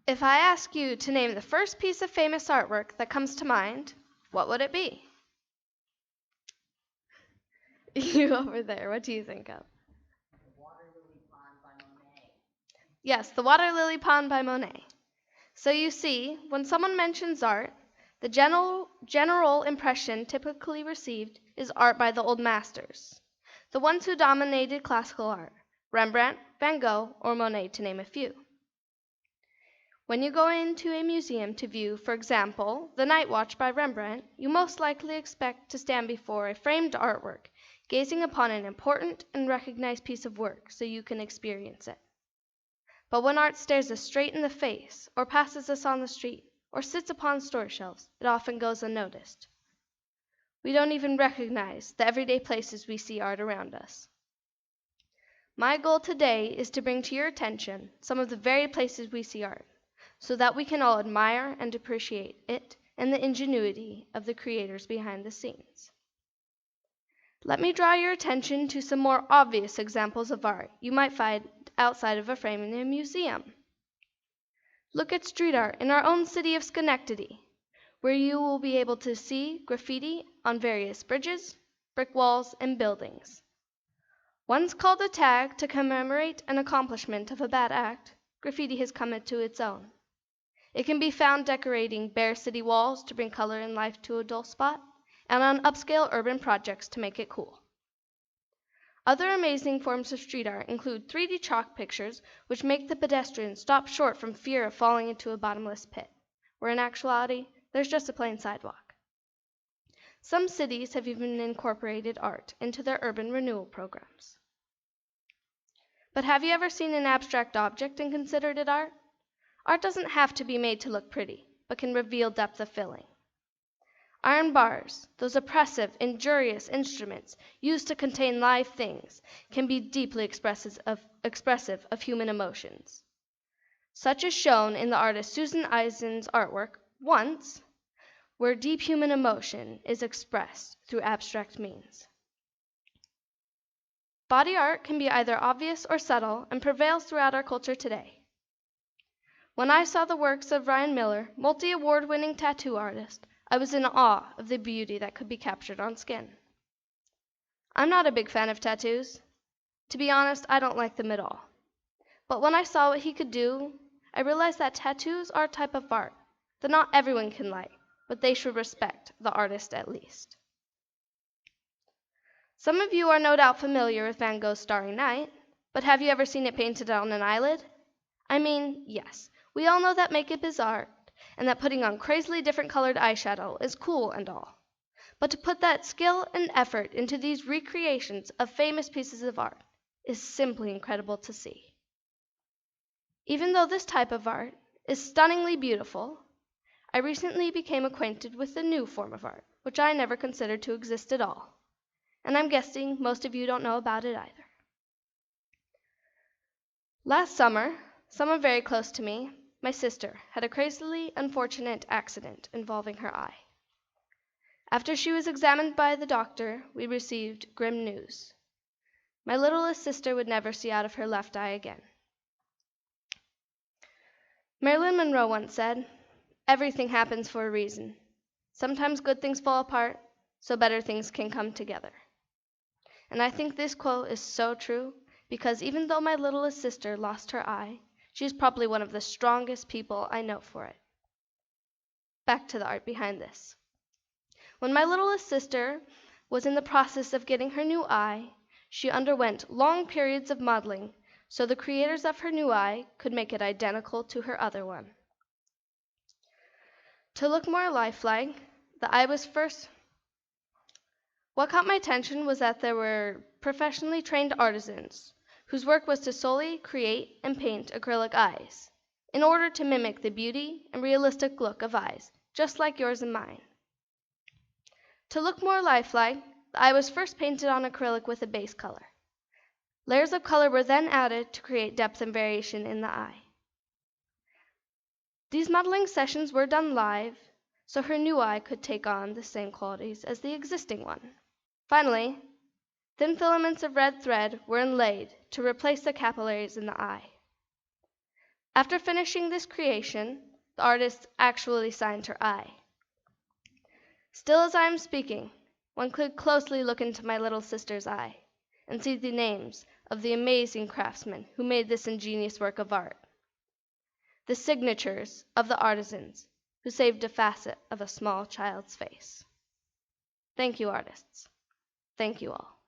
If I ask you to name the first piece of famous artwork that comes to mind, what would it be? You over there, what do you think of? Yes, the Water Lily Pond by Monet. So you see, when someone mentions art, the general impression typically received is art by the old masters, the ones who dominated classical art, Rembrandt, Van Gogh, or Monet, to name a few. When you go into a museum to view, for example, The Night Watch by Rembrandt, you most likely expect to stand before a framed artwork, gazing upon an important and recognized piece of work so you can experience it. But when art stares us straight in the face, or passes us on the street, or sits upon store shelves, it often goes unnoticed. We don't even recognize the everyday places we see art around us. My goal today is to bring to your attention some of the very places we see art, so that we can all admire and appreciate it and the ingenuity of the creators behind the scenes. Let me draw your attention to some more obvious examples of art you might find outside of a frame in a museum. Look at street art in our own city of Schenectady, where you will be able to see graffiti on various bridges, brick walls, and buildings. Once called a tag to commemorate an accomplishment of a bad act, graffiti has come into its own. It can be found decorating bare city walls to bring color and life to a dull spot, and on upscale urban projects to make it cool. Other amazing forms of street art include 3D chalk pictures, which make the pedestrian stop short from fear of falling into a bottomless pit, where in actuality, there's just a plain sidewalk. Some cities have even incorporated art into their urban renewal programs. But have you ever seen an abstract object and considered it art? Art doesn't have to be made to look pretty, but can reveal depth of feeling. Iron bars, those oppressive, injurious instruments used to contain live things, can be deeply expressive of human emotions. Such is shown in the artist Susan Eisen's artwork, Once, where deep human emotion is expressed through abstract means. Body art can be either obvious or subtle and prevails throughout our culture today. When I saw the works of Ryan Miller, multi-award-winning tattoo artist, I was in awe of the beauty that could be captured on skin. I'm not a big fan of tattoos. To be honest, I don't like them at all. But when I saw what he could do, I realized that tattoos are a type of art that not everyone can like, but they should respect the artist at least. Some of you are no doubt familiar with Van Gogh's Starry Night, but have you ever seen it painted on an eyelid? I mean, yes, we all know that makeup is art, and that putting on crazily different colored eyeshadow is cool and all. But to put that skill and effort into these recreations of famous pieces of art is simply incredible to see. Even though this type of art is stunningly beautiful, I recently became acquainted with a new form of art, which I never considered to exist at all. And I'm guessing most of you don't know about it either. Last summer, someone very close to me, my sister, had a crazily unfortunate accident involving her eye. After she was examined by the doctor, we received grim news. My littlest sister would never see out of her left eye again. Marilyn Monroe once said, "Everything happens for a reason. Sometimes good things fall apart, so better things can come together." And I think this quote is so true because even though my littlest sister lost her eye, she is probably one of the strongest people I know for it. Back to the art behind this. When my littlest sister was in the process of getting her new eye, she underwent long periods of modeling so the creators of her new eye could make it identical to her other one. To look more lifelike, the eye was first. What caught my attention was that there were professionally trained artisans whose work was to solely create and paint acrylic eyes, in order to mimic the beauty and realistic look of eyes, just like yours and mine. To look more lifelike, the eye was first painted on acrylic with a base color. Layers of color were then added to create depth and variation in the eye. These modeling sessions were done live, so her new eye could take on the same qualities as the existing one. Finally, thin filaments of red thread were inlaid to replace the capillaries in the eye. After finishing this creation, the artist actually signed her eye. Still as I am speaking, one could closely look into my little sister's eye and see the names of the amazing craftsmen who made this ingenious work of art, the signatures of the artisans who saved a facet of a small child's face. Thank you, artists. Thank you all.